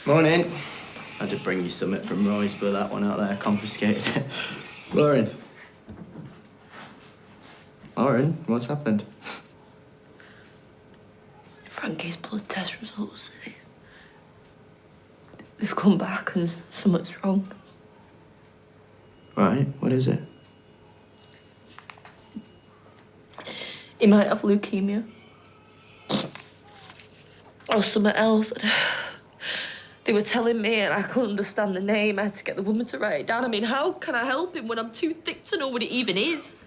Morning. I did bring you something from Roy's, but that one out there confiscated it. Lauren. Lauren, what's happened? Frankie's blood test results. They've come back and something's wrong. Right, what is it? He might have leukemia. Or something else. They were telling me and I couldn't understand the name. I had to get the woman to write it down. I mean, how can I help him when I'm too thick to know what it even is?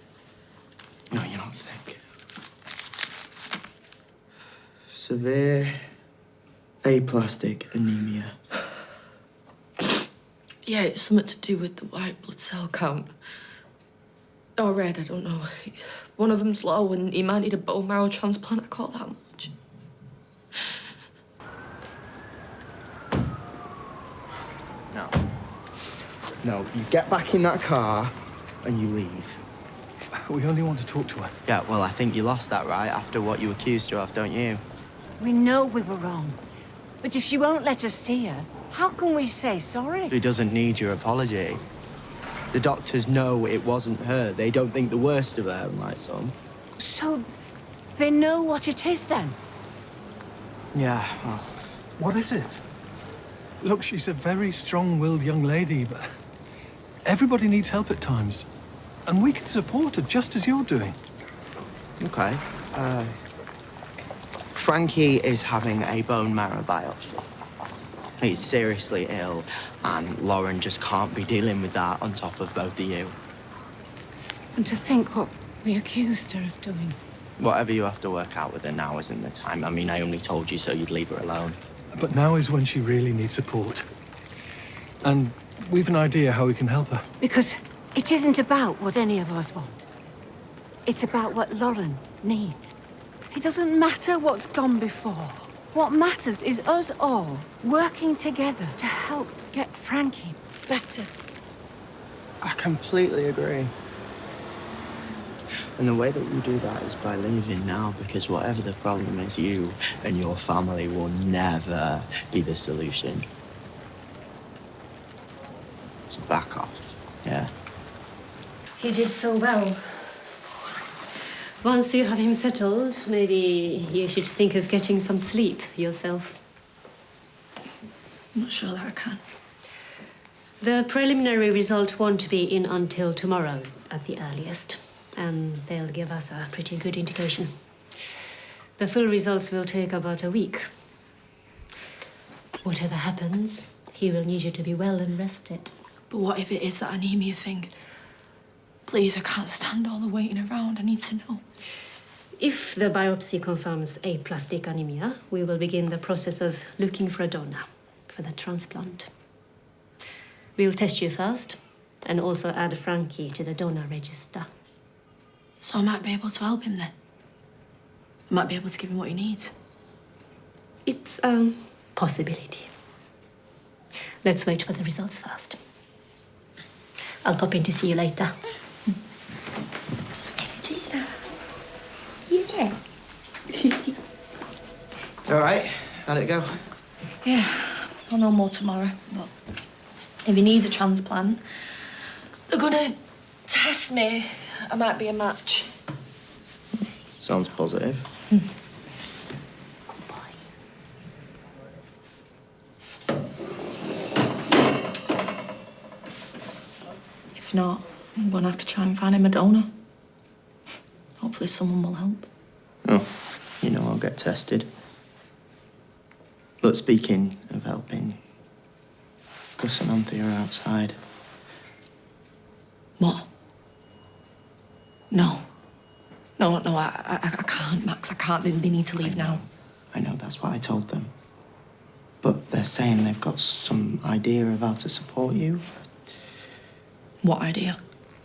No, you're not sick. Severe aplastic anemia. Yeah, it's something to do with the white blood cell count. Or red, I don't know. One of them's low and he might need a bone marrow transplant. I caught that much. No, you get back in that car and you leave. We only want to talk to her. Yeah, well, I think you lost that, right? After what you accused her of, don't you? We know we were wrong. But if she won't let us see her, how can we say sorry? She doesn't need your apology. The doctors know it wasn't her. They don't think the worst of her, unlike some. So they know what it is then? Yeah, well... What is it? Look, she's a very strong-willed young lady, but everybody needs help at times. And we can support her just as you're doing. Okay. Frankie is having a bone marrow biopsy. He's seriously ill, and Lauren just can't be dealing with that on top of both of you. And to think what we accused her of doing. Whatever you have to work out with her now isn't the time. I mean, I only told you so you'd leave her alone. But now is when she really needs support. And we've an idea how we can help her. Because it isn't about what any of us want. It's about what Lauren needs. It doesn't matter what's gone before. What matters is us all working together to help get Frankie better. I completely agree. And the way that you do that is by leaving now, because whatever the problem is, you and your family will never be the solution. So back off, yeah? He did so well. Once you have him settled, maybe you should think of getting some sleep yourself. I'm not sure that I can. The preliminary result won't be in until tomorrow at the earliest, and they'll give us a pretty good indication. The full results will take about a week. Whatever happens, he will need you to be well and rested. But what if it is that anemia thing? Please, I can't stand all the waiting around. I need to know. If the biopsy confirms aplastic anemia, we will begin the process of looking for a donor for the transplant. We'll test you first and also add Frankie to the donor register. So I might be able to help him then? I might be able to give him what he needs? It's a possibility. Let's wait for the results first. I'll pop in to see you later. Yeah. All right, how'd it go? Yeah, I'll know more tomorrow. But if he needs a transplant, they're gonna test me. I might be a match. Sounds positive. If not, I'm gonna have to try and find him a donor. Hopefully someone will help. Oh, you know I'll get tested. Look, speaking of helping, Gus and Anthony are outside. What? No. No, I can't, Max. I can't. They need to leave now. I know, that's what I told them. But they're saying they've got some idea of how to support you. What idea?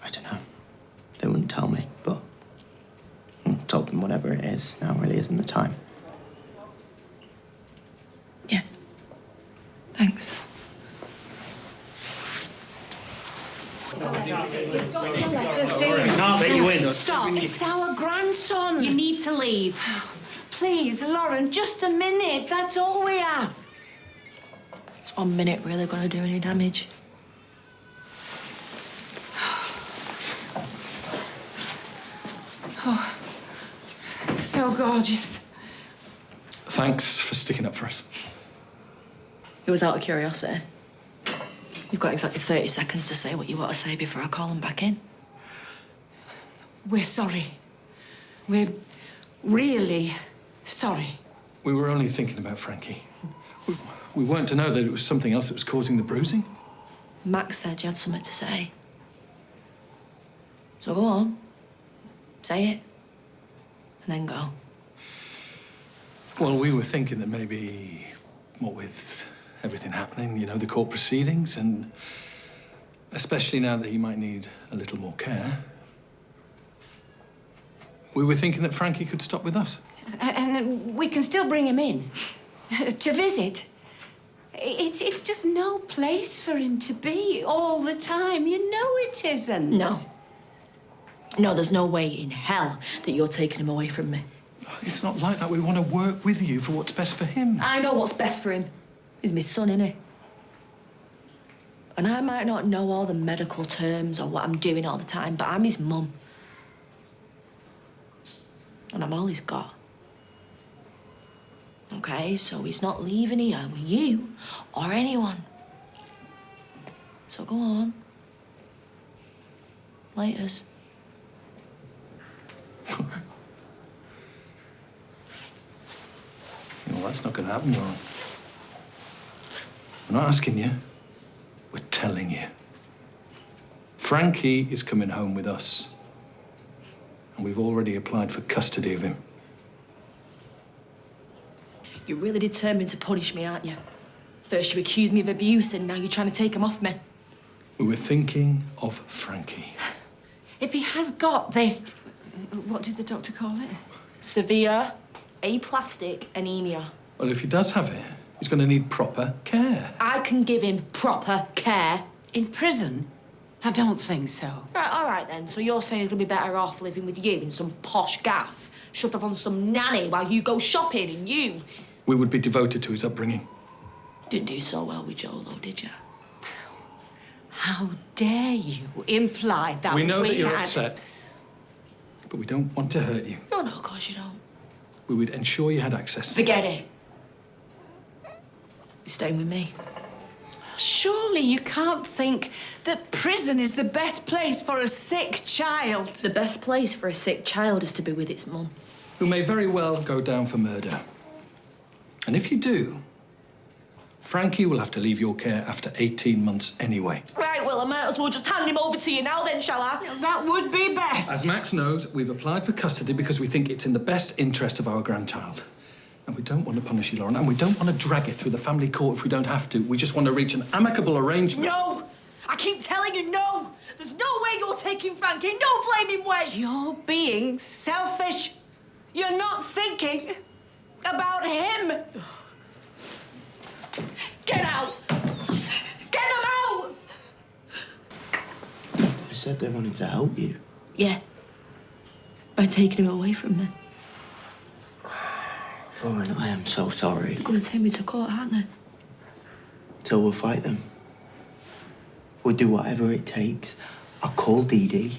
I don't know. They wouldn't tell me, but I told them whatever it is. Now really isn't the time. Yeah. Thanks. Can't let you in. Stop. It's our grandson. You need to leave. Please, Lauren, just a minute. That's all we ask. It's 1 minute really gonna do any damage? Oh, so gorgeous. Thanks for sticking up for us. It was out of curiosity. You've got exactly 30 seconds to say what you want to say before I call him back in. We're sorry. We're really sorry. We were only thinking about Frankie. We weren't to know that it was something else that was causing the bruising. Max said you had something to say. So go on. Say it. And then go. Well, we were thinking that maybe, what with everything happening, you know, the court proceedings, and especially now that he might need a little more care, we were thinking that Frankie could stop with us. And we can still bring him in to visit. It's just no place for him to be all the time. You know it isn't. No. No, there's no way in hell that you're taking him away from me. It's not like that. We want to work with you for what's best for him. I know what's best for him. He's my son, innit? And I might not know all the medical terms or what I'm doing all the time, but I'm his mum. And I'm all he's got. Okay, so he's not leaving here with you or anyone. So go on. Laters. Well, that's not going to happen, Lauren. We're not asking you. We're telling you. Frankie is coming home with us. And we've already applied for custody of him. You're really determined to punish me, aren't you? First you accused me of abuse and now you're trying to take him off me. We were thinking of Frankie. If he has got this... What did the doctor call it? Severe aplastic anemia. Well, if he does have it, he's going to need proper care. I can give him proper care. In prison? I don't think so. Right, all right then. So you're saying he's going to be better off living with you in some posh gaff, shut off on some nanny while you go shopping and you... We would be devoted to his upbringing. Didn't do so well with Joe, though, did you? How dare you imply that We know that you're had... upset, but we don't want to hurt you. No, of course you don't. We would ensure you had access. Forget it. You're staying with me. Surely you can't think that prison is the best place for a sick child. The best place for a sick child is to be with its mum. Who may very well go down for murder. And if you do, Frankie will have to leave your care after 18 months anyway. Right, well, I might as well just hand him over to you now then, shall I? That would be best. As Max knows, we've applied for custody because we think it's in the best interest of our grandchild. And we don't want to punish you, Lauren, and we don't want to drag it through the family court if we don't have to. We just want to reach an amicable arrangement. No! I keep telling you no! There's no way you're taking Frankie, no flaming way! You're being selfish. You're not thinking about him. Get out! Get them out! They said they wanted to help you. Yeah. By taking him away from me. Lauren, I am so sorry. They're going to take me to court, aren't they? So we'll fight them. We'll do whatever it takes. I'll call Dee Dee. Do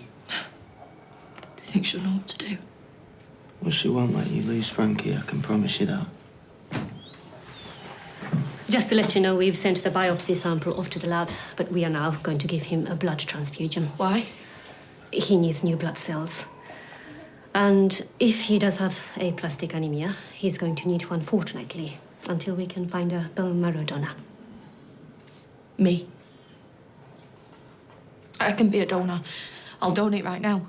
you think she'll know what to do? Well, she won't let you lose Frankie, I can promise you that. Just to let you know, we've sent the biopsy sample off to the lab, but we are now going to give him a blood transfusion. Why? He needs new blood cells. And if he does have aplastic anemia, he's going to need one fortnightly until we can find a bone marrow donor. Me. I can be a donor. I'll donate right now.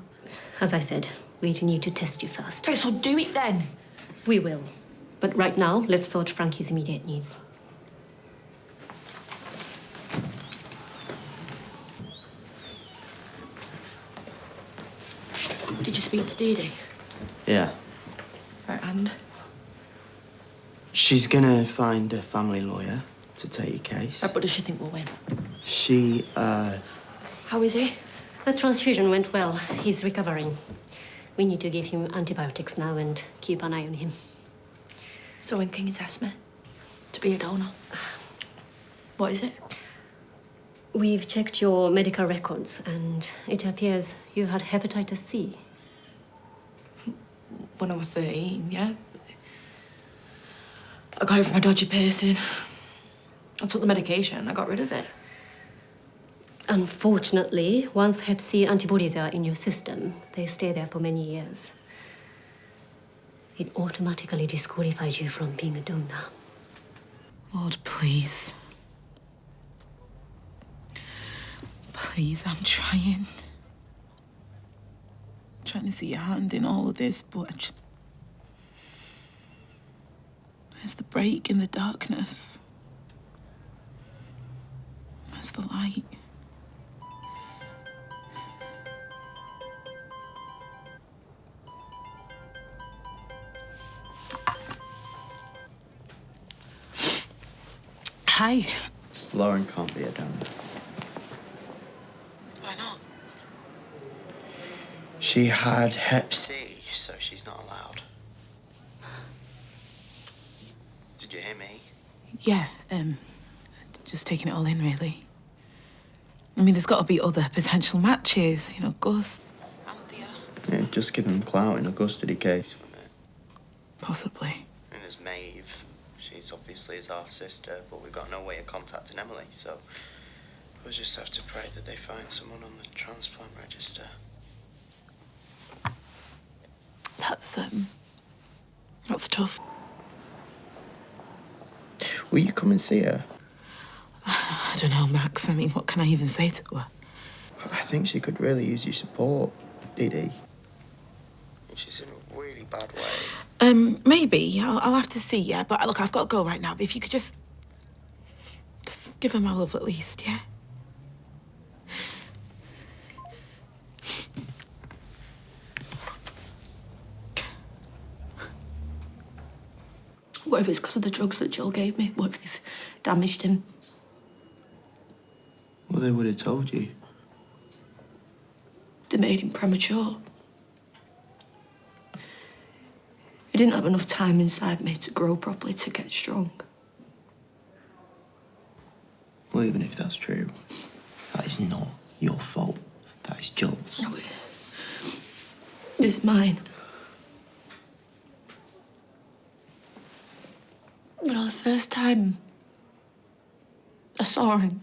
As I said, we need to test you first. Okay, so do it then. We will. But right now, let's sort Frankie's immediate needs. Did you speak to Dee Dee? Yeah. Right, and? She's gonna find a family lawyer to take your case. Right, but does she think we'll win? She, How is he? The transfusion went well. He's recovering. We need to give him antibiotics now and keep an eye on him. So when can you test me? To be a donor? What is it? We've checked your medical records and it appears you had hepatitis C. When I was 13, yeah. I got it from a dodgy piercing. I took the medication, I got rid of it. Unfortunately, once hep C antibodies are in your system, they stay there for many years. It automatically disqualifies you from being a donor. Lord, please. Please, I'm trying. Trying to see your hand in all of this, but where's the break in the darkness? Where's the light? Hi. Lauren can't be a donor. Why not? She had hep C, so she's not allowed. Did you hear me? Yeah, just taking it all in, really. I mean, there's got to be other potential matches, you know, Gus. Yeah, just give him clout in a custody case, wouldn't it? Possibly. And there's Maeve. She's obviously his half-sister, but we've got no way of contacting Emily, so we'll just have to pray that they find someone on the transplant register. That's tough. Will you come and see her? I don't know, Max. I mean, what can I even say to her? I think she could really use your support, Dee Dee. She's in a really bad way. Maybe. I'll have to see, yeah? But look, I've got to go right now. But if you could just give her my love at least, yeah? What if it's because of the drugs that Jill gave me? What if they've damaged him? Well, they would have told you. They made him premature. He didn't have enough time inside me to grow properly to get strong. Well, even if that's true, that is not your fault. That is Jill's. No, it's mine. You know, the first time I saw him,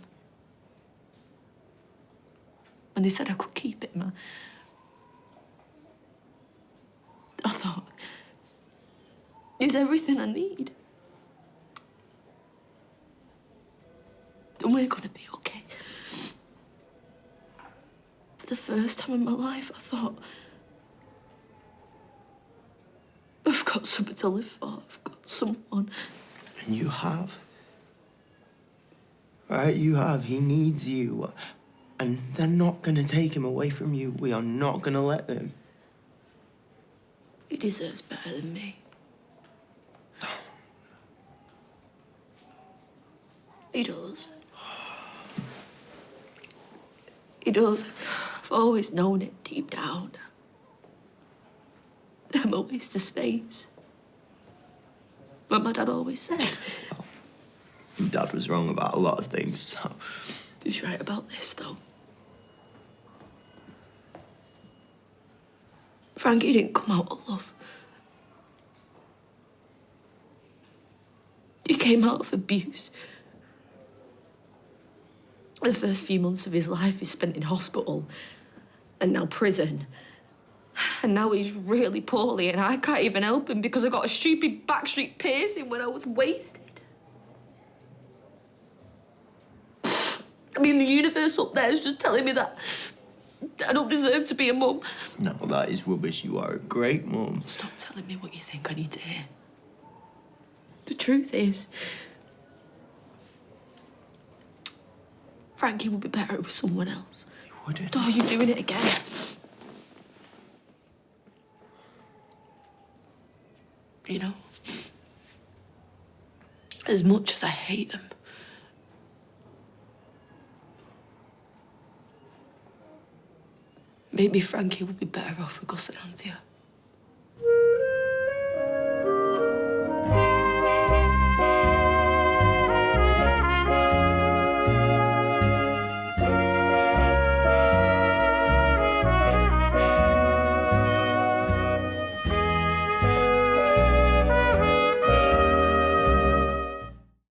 when they said I could keep him, I thought, he's everything I need. And we're gonna be okay. For the first time in my life, I thought, I've got something to live for. I've got someone. And you have. Right, you have. He needs you. And they're not gonna take him away from you. We are not gonna let them. He deserves better than me. He does. He does. I've always known it deep down. I'm a waste of space. But my dad always said. Well, your dad was wrong about a lot of things, so. He's right about this, though. Frankie didn't come out of love. He came out of abuse. The first few months of his life he spent in hospital, and now prison. And now he's really poorly, and I can't even help him because I got a stupid backstreet piercing when I was wasted. I mean, the universe up there is just telling me that I don't deserve to be a mum. No, that is rubbish. You are a great mum. Stop telling me what you think I need to hear. The truth is, Frankie would be better with someone else. You wouldn't. Oh, you're doing it again. You know, as much as I hate him, maybe Frankie would be better off with Gus and Anthea.